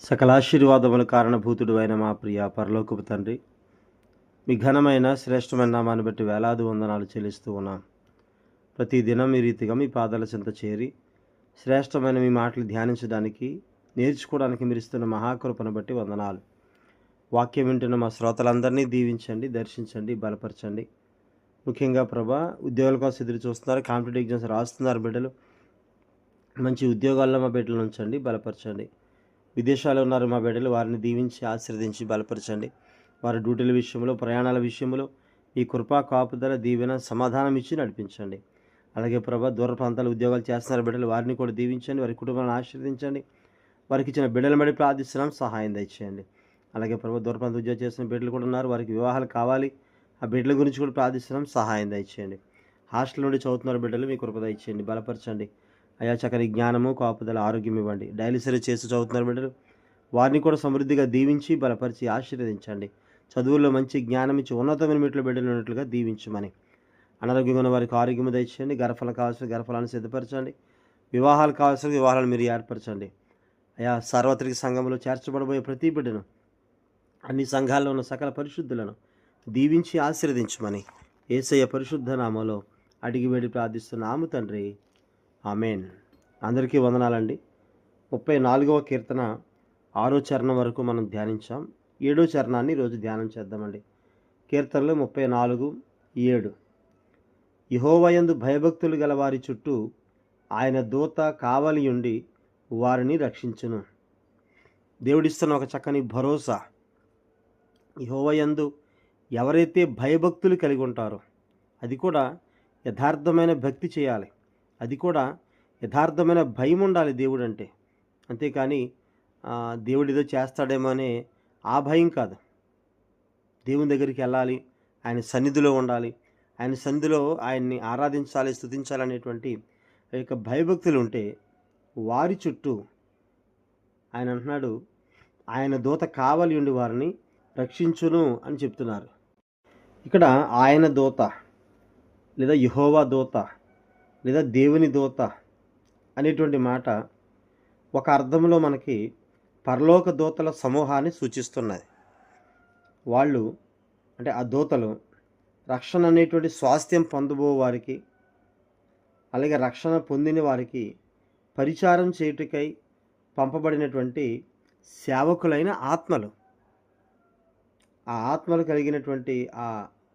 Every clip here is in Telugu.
సకలాశీర్వాదముల కారణభూతుడు అయిన మా ప్రియ పరలోకపు తండ్రి, మీ ఘనమైన శ్రేష్టమైన నామాన్ని బట్టి వేలాది వందనాలు చెల్లిస్తూ ఉన్నాం. ప్రతి దినం ఈ రీతిగా మీ పాదాల చెంత చేరి శ్రేష్టమైన మీ మాటలు ధ్యానించడానికి, నేర్చుకోవడానికి మీరు ఇస్తున్న మహాకృపను బట్టి వందనాలు. వాక్యం వింటున్న మా శ్రోతలందరినీ దీవించండి, దర్శించండి, బలపరచండి. ముఖ్యంగా ప్రభా, ఉద్యోగాల కోసం ఎదురు చూస్తున్నారు, కాంపిటేటివ్ ఎగ్జామ్స్ రాస్తున్నారు బిడ్డలు. మంచి ఉద్యోగాల్లో మా బిడ్డలను ఉంచండి, బలపరచండి. విదేశాల్లో ఉన్నారు మా బిడ్డలు, వారిని దీవించి ఆశీర్వదించి బలపరచండి. వారి డ్యూటీల విషయంలో, ప్రయాణాల విషయంలో ఈ కృపా కాపుదల దీవెన సమాధానం ఇచ్చి నడిపించండి. అలాగే ప్రభా, దూర ప్రాంతాలు ఉద్యోగాలు చేస్తున్నారు బిడ్డలు, వారిని కూడా దీవించండి, వారి కుటుంబాలను ఆశీర్వదించండి. వారికి ఇచ్చిన బిడ్డల బడి ప్రార్థిస్తున్నాం, సహాయం దయచేయండి. అలాగే ప్రభా, దూర ప్రాంత ఉద్యోగం చేస్తున్న బిడ్డలు కూడా ఉన్నారు, వారికి వివాహాలు కావాలి, ఆ బిడ్డల గురించి కూడా ప్రార్థిస్తున్నాం, సహాయం దయచేయండి. హాస్టల్ నుండి చదువుతున్నారు బిడ్డలు, మీ కృప దయచేయండి, బలపరచండి. అయా చక్కని జ్ఞానము, కాపుదల, ఆరోగ్యం ఇవ్వండి. డైలీ చేసి చదువుతున్నారు బిడ్డలు, వారిని కూడా సమృద్ధిగా దీవించి బలపరిచి ఆశీర్వదించండి. చదువుల్లో మంచి జ్ఞానం ఇచ్చి ఉన్నతమైన మెట్లు బిడ్డలు ఉన్నట్లుగా దీవించమని. అనారోగ్యంగా ఉన్న వారికి ఆరోగ్యము దయచేయండి. గర్భఫలం కావాల్సిన గర్భఫలాన్ని సిద్ధపరచండి. వివాహాలు కావాల్సిన వివాహాలను మీరు ఏర్పరచండి. అయా సార్వత్రిక సంఘంలో చేర్చబడబోయే ప్రతి బిడ్డను, అన్ని సంఘాల్లో ఉన్న సకల పరిశుద్ధులను దీవించి ఆశీర్వదించమని యేసయ్య పరిశుద్ధ నామములో అడిగి వేడి ప్రార్థిస్తున్నాము తండ్రి, ఆమేన్. అందరికీ వందనాలండి. 34వ కీర్తన 6వ చరణం వరకు మనం ధ్యానించాం. 7వ చరణాన్ని ఈరోజు ధ్యానం చేద్దామండి. కీర్తనలు 34:7. యెహోవాయందు భయభక్తులు గల వారి చుట్టూ ఆయన దూత కావలియుండి వారిని రక్షించును. దేవుడిస్తున్న ఒక చక్కని భరోసా. యెహోవాయందు ఎవరైతే భయభక్తులు కలిగి ఉంటారో, అది కూడా యథార్థమైన భక్తి చేయాలి, అది కూడా యథార్థమైన భయం ఉండాలి దేవుడు అంటే. అంతేకాని దేవుడు ఏదో చేస్తాడేమో అనే ఆ భయం కాదు. దేవుని దగ్గరికి వెళ్ళాలి, ఆయన సన్నిధిలో ఉండాలి, ఆయన సన్నిధిలో ఆయన్ని ఆరాధించాలి, స్తుతించాలనేటువంటి యొక్క భయభక్తులు ఉంటే వారి చుట్టూ ఆయన అంటున్నాడు, ఆయన దూత కావలి ఉండి వారిని రక్షించును అని చెప్తున్నారు. ఇక్కడ ఆయన దూత లేదా యెహోవా దూత లేదా దేవుని దూత అనేటువంటి మాట ఒక అర్థంలో మనకి పరలోక దూతల సమూహాన్ని సూచిస్తున్నది. వాళ్ళు అంటే ఆ దూతలు రక్షణ అనేటువంటి స్వాస్థ్యం పొందబో వారికి, అలాగే రక్షణ పొందిన వారికి పరిచారం చేయుటకై పంపబడినటువంటి సేవకులైన ఆత్మలు. ఆ ఆత్మలు కలిగినటువంటి ఆ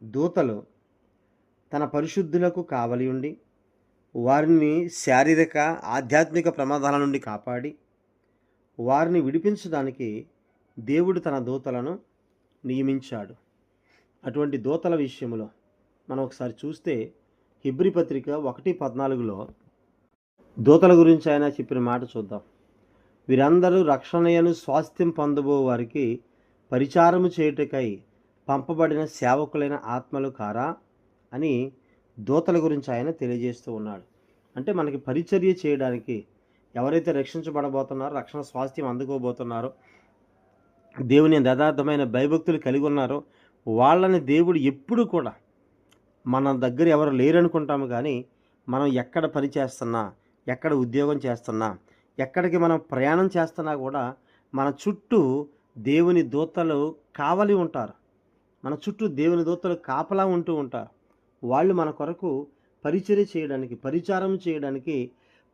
దూతలు తన పరిశుద్ధులకు కావలి ఉండి వారిని శారీరక ఆధ్యాత్మిక ప్రమాదాల నుండి కాపాడి వారిని విడిపించడానికి దేవుడు తన దూతలను నియమించాడు. అటువంటి దూతల విషయంలో మనం ఒకసారి చూస్తే హెబ్రీ పత్రిక 1:14లో దూతల గురించి ఆయన చెప్పిన మాట చూద్దాం. వీరందరూ రక్షణయను స్వాస్థ్యం పొందబో వారికి పరిచారము చేయుటకై పంపబడిన సేవకులైన ఆత్మలు కారా అని దూతల గురించి ఆయన తెలియజేస్తూ ఉన్నాడు. అంటే మనకి పరిచర్య చేయడానికి ఎవరైతే రక్షించబడబోతున్నారో, రక్షణ స్వాస్థ్యం అందుకోబోతున్నారో, దేవుని యథార్థమైన భయభక్తులు కలిగి ఉన్నారో వాళ్ళని దేవుడు ఎప్పుడు కూడా, మన దగ్గర ఎవరు లేరనుకుంటాము కానీ మనం ఎక్కడ పని చేస్తున్నా, ఎక్కడ ఉద్యోగం చేస్తున్నా, ఎక్కడికి మనం ప్రయాణం చేస్తున్నా కూడా మన చుట్టూ దేవుని దూతలు కావలి ఉంటారు. మన చుట్టూ దేవుని దూతలు కాపలా ఉంటూ ఉంటారు. వాళ్ళు మన కొరకు పరిచర్య చేయడానికి, పరిచారం చేయడానికి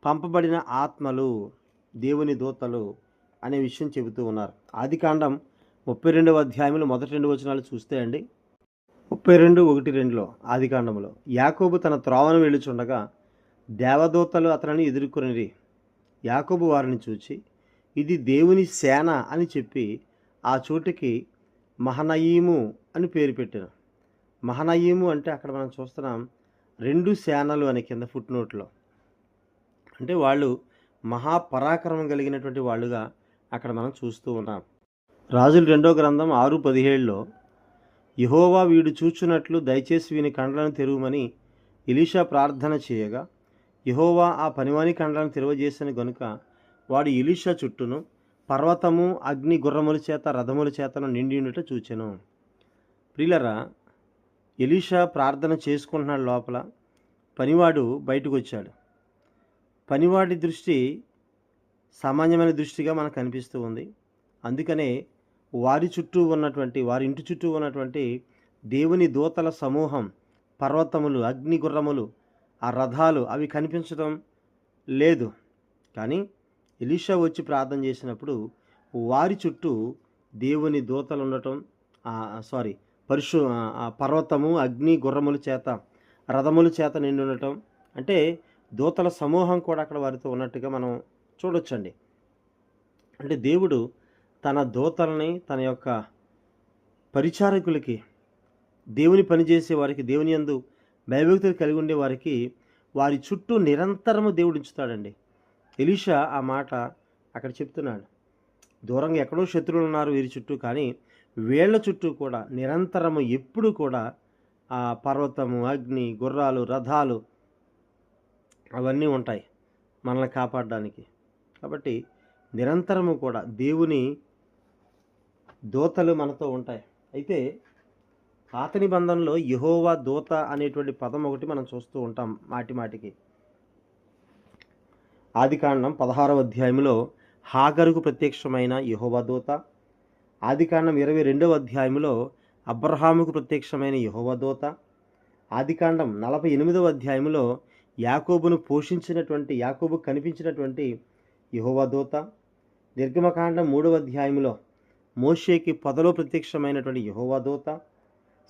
పంపబడిన ఆత్మలు, దేవుని దూతలు అనే విషయం చెబుతూ ఉన్నారు. ఆదికాండం 32వ అధ్యాయంలో మొదటి 2 వచనాలు చూస్తే అండి, 32:1-2లో ఆదికాండంలో యాకోబు తన త్రోవను వెళ్ళుచుండగా దేవదూతలు అతనిని ఎదుర్కొనిరి. యాకోబు వారిని చూచి ఇది దేవుని సేన అని చెప్పి ఆ చోటుకి మహనయీము అని పేరు పెట్టాను. మహనయీము అంటే అక్కడ మనం చూస్తున్నాం 2 సేనలు అని కింద ఫుట్ నోట్లో. అంటే వాళ్ళు మహాపరాక్రమం కలిగినటువంటి వాళ్ళుగా అక్కడ మనం చూస్తూ ఉన్నాం. రాజుల 2వ గ్రంథం 6:17లో యెహోవా వీడు చూచున్నట్లు దయచేసి వీని కండ్లను తెరువమని ఎలీషా ప్రార్థన చేయగా యెహోవా ఆ పనివాని కండ్లను తెరవజేసిన గనుక వాడు ఎలీషా చుట్టూను పర్వతము, అగ్ని, గుర్రముల చేత, రథముల చేతను నిండి ఉండుట చూచెను. ప్రియులరా, ఎలీషా ప్రార్థన చేసుకుంటున్నాడు లోపల, పనివాడు బయటకు వచ్చాడు. పనివాడి దృష్టి సామాన్యమైన దృష్టిగా మనకు కనిపిస్తూ ఉంది. అందుకనే వారి ఇంటి చుట్టూ ఉన్నటువంటి దేవుని దూతల సమూహం, పర్వతములు, అగ్ని గుర్రములు, ఆ రథాలు అవి కనిపించడం లేదు. కానీ ఎలీషా వచ్చి ప్రార్థన చేసినప్పుడు వారి చుట్టూ దేవుని దూతలు ఉండటం, సారీ ఆ పర్వతము, అగ్ని గుర్రముల చేత, రథముల చేత నిండి ఉండటం, అంటే దూతల సమూహం కూడా అక్కడ వారితో ఉన్నట్టుగా మనం చూడొచ్చండి. అంటే దేవుడు తన దూతలని తన యొక్క పరిచారకులకి, దేవుని పనిచేసే వారికి, దేవుని యందు భయభక్తులు కలిగి ఉండే వారికి వారి చుట్టూ నిరంతరము దేవుడు ఉంచుతాడండి. ఎలీషా ఆ మాట అక్కడ చెప్తున్నాడు. దూరంగా ఎక్కడో శత్రువులు ఉన్నారు వీరి చుట్టూ, కానీ వీళ్ళ చుట్టూ కూడా నిరంతరము ఎప్పుడు కూడా ఆ పర్వతము, అగ్ని, గుర్రాలు, రథాలు అవన్నీ ఉంటాయి మనల్ని కాపాడడానికి. కాబట్టి నిరంతరము కూడా దేవుని దూతలు మనతో ఉంటాయి. అయితే పాత నిబంధనలో యెహోవా దూత అనేటువంటి పదం ఒకటి మనం చూస్తూ ఉంటాం మాటిమాటికి. ఆదికాండం 16వ అధ్యాయంలో హాగరుకు ప్రత్యక్షమైన యెహోవా దూత, ఆదికాండం 22వ అధ్యాయంలో అబ్రహాముకు ప్రత్యక్షమైన యెహోవా దూత, ఆదికాండం 48వ అధ్యాయంలో యాకోబును పోషించినటువంటి, యాకోబుకు కనిపించినటువంటి యెహోవా దూత, నిర్గమకాండం 3వ అధ్యాయంలో మోషేకి పొదలో ప్రత్యక్షమైనటువంటి యెహోవా దూత,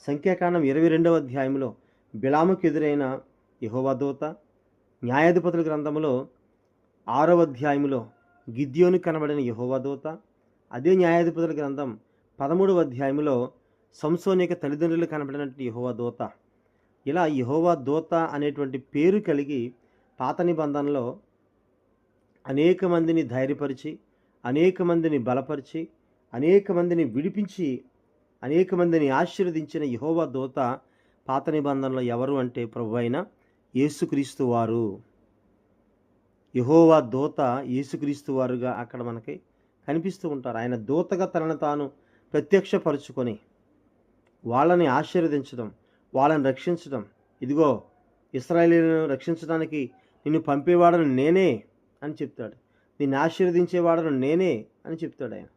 సంఖ్యాకాండం 22వ అధ్యాయంలో బిలాముకు ఎదురైన యెహోవా దూత, న్యాయాధిపతుల గ్రంథంలో 6వ అధ్యాయంలో గిద్యోను కనబడిన యెహోవా దూత, అదే న్యాయాధిపతుల గ్రంథం 13వ అధ్యాయంలో సంసోను యొక్క తల్లిదండ్రులు కనబడినటువంటి యెహోవా దూత. ఇలా యెహోవా దూత అనేటువంటి పేరు కలిగి పాత నిబంధనలో అనేక మందిని ధైర్యపరిచి, అనేక మందిని బలపరిచి, అనేక మందిని విడిపించి, అనేక మందిని ఆశీర్వదించిన యెహోవా దూత పాత నిబంధనలో ఎవరు అంటే ప్రభువైన యేసుక్రీస్తు వారు. యెహోవా దూత యేసుక్రీస్తు వారుగా అక్కడ మనకి కనిపిస్తూ ఉంటారు. ఆయన దూతగా తనను తాను ప్రత్యక్షపరుచుకొని వాళ్ళని ఆశీర్వదించడం, వాళ్ళని రక్షించడం. ఇదిగో ఇశ్రాయేలీయులను రక్షించడానికి నిన్ను పంపేవాడను నేనే అని చెప్తాడు. నిన్ను ఆశీర్వదించేవాడను నేనే అని చెప్తాడు ఆయన.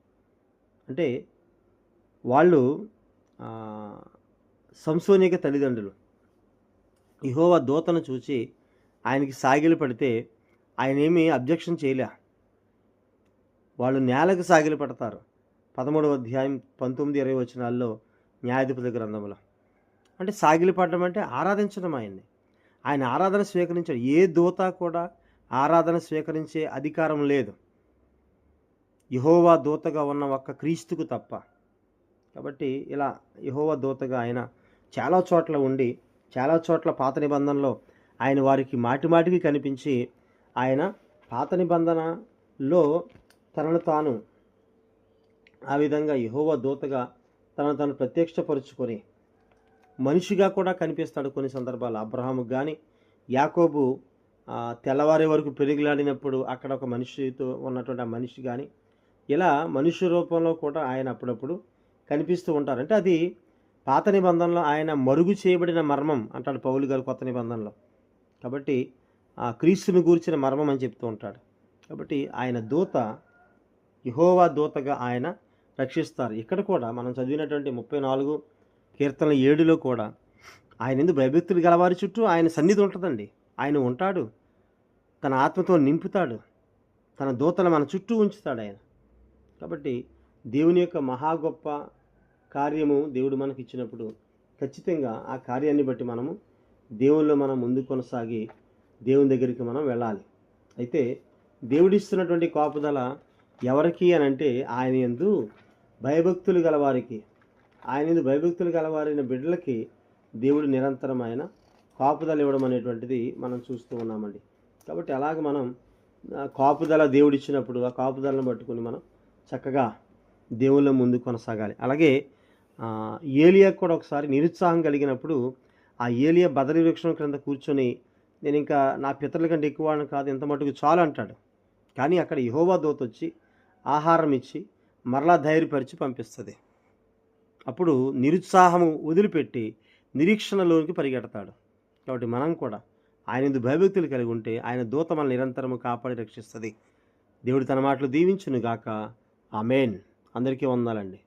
అంటే వాళ్ళు సంసోను యొక్క తల్లిదండ్రులు యెహోవా దూతను చూచి ఆయనకి సాగిలి పడితే ఆయన ఏమీ అబ్జెక్షన్ చేయలే. వాళ్ళు నేలకు సాగిలి పడతారు. 13వ అధ్యాయం 19-20 వచనాల్లో న్యాయాధిపతుల గ్రంథంలో. అంటే సాగిలి పడడం అంటే ఆరాధించడం ఆయన్ని. ఆయన ఆరాధన స్వీకరించాడు. ఏ దూత కూడా ఆరాధన స్వీకరించే అధికారం లేదు, యెహోవా దూతగా ఉన్న ఒక్క క్రీస్తుకు తప్ప. కాబట్టి ఇలా యెహోవా దూతగా ఆయన చాలా చోట్ల ఉండి, చాలా చోట్ల పాత నిబంధనలో ఆయన వారికి మాటిమాటికి కనిపించి, ఆయన పాత నిబంధనలో తనను తాను ఆ విధంగా యెహోవా దూతగా తనను తాను ప్రత్యక్షపరుచుకొని మనిషిగా కూడా కనిపిస్తాడు కొన్ని సందర్భాలు. అబ్రహాముకు కానీ, యాకోబు తెల్లవారే వరకు పెరుగులాడినప్పుడు అక్కడ ఒక మనిషితో ఉన్నటువంటి ఆ మనిషి కానీ, ఇలా మనుష్య రూపంలో కూడా ఆయన అప్పుడప్పుడు కనిపిస్తూ ఉంటారు. అంటే అది పాత నిబంధనలో ఆయన మరుగు చేయబడిన మర్మం అంటాడు పౌలు గారు కొత్త నిబంధనలో. కాబట్టి ఆ క్రీస్తుని గూర్చిన మర్మం అని చెప్తూ ఉంటాడు. కాబట్టి ఆయన దూత, యెహోవా దూతగా ఆయన రక్షిస్తారు. ఇక్కడ కూడా మనం చదివినటువంటి 34 కీర్తనల 7లో కూడా ఆయన ఎందుకు భయభక్తులు గలవారి చుట్టూ ఆయన సన్నిధి ఉంటుందండి. ఆయన ఉంటాడు, తన ఆత్మతో నింపుతాడు, తన దూతలు మన చుట్టూ ఉంచుతాడు ఆయన. కాబట్టి దేవుని యొక్క మహా గొప్ప కార్యము దేవుడు మనకి ఇచ్చినప్పుడు ఖచ్చితంగా ఆ కార్యాన్ని బట్టి మనము దేవుల్లో మనం ముందు కొనసాగి దేవుని దగ్గరికి మనం వెళ్ళాలి. అయితే దేవుడిస్తున్నటువంటి కాపుదల ఎవరికి అని అంటే ఆయన యందు భయభక్తులు గలవారికి, ఆయన యందు భయభక్తులు గలవారైన బిడ్డలకి దేవుడు నిరంతరం ఆయన కాపుదల ఇవ్వడం అనేటువంటిది మనం చూస్తూ ఉన్నామండి. కాబట్టి అలాగే మనం కాపుదల దేవుడిచ్చినప్పుడు ఆ కాపుదలను పట్టుకుని మనం చక్కగా దేవుళ్ళ ముందు కొనసాగాలి. అలాగే ఏలియా కూడా ఒకసారి నిరుత్సాహం కలిగినప్పుడు ఆ ఏలియా బదరి వృక్షం క్రింద కూర్చొని నేను ఇంకా నా పితరుల కంటే ఎక్కువ కాదు, ఎంత మటుకు చాలు అంటాడు. కానీ అక్కడ యెహోవా దూత వచ్చి ఆహారం ఇచ్చి మరలా ధైర్యపరిచి పంపిస్తుంది. అప్పుడు నిరుత్సాహము వదిలిపెట్టి నిరీక్షణలోనికి పరిగెడతాడు. కాబట్టి మనం కూడా ఆయన యందు భయభక్తులు కలిగి ఉంటే ఆయన దూత మనల్ని నిరంతరము కాపాడి రక్షిస్తుంది. దేవుడు తన మాటలు దీవించును గాక. ఆమేన్. అందరికీ వందనాలండి.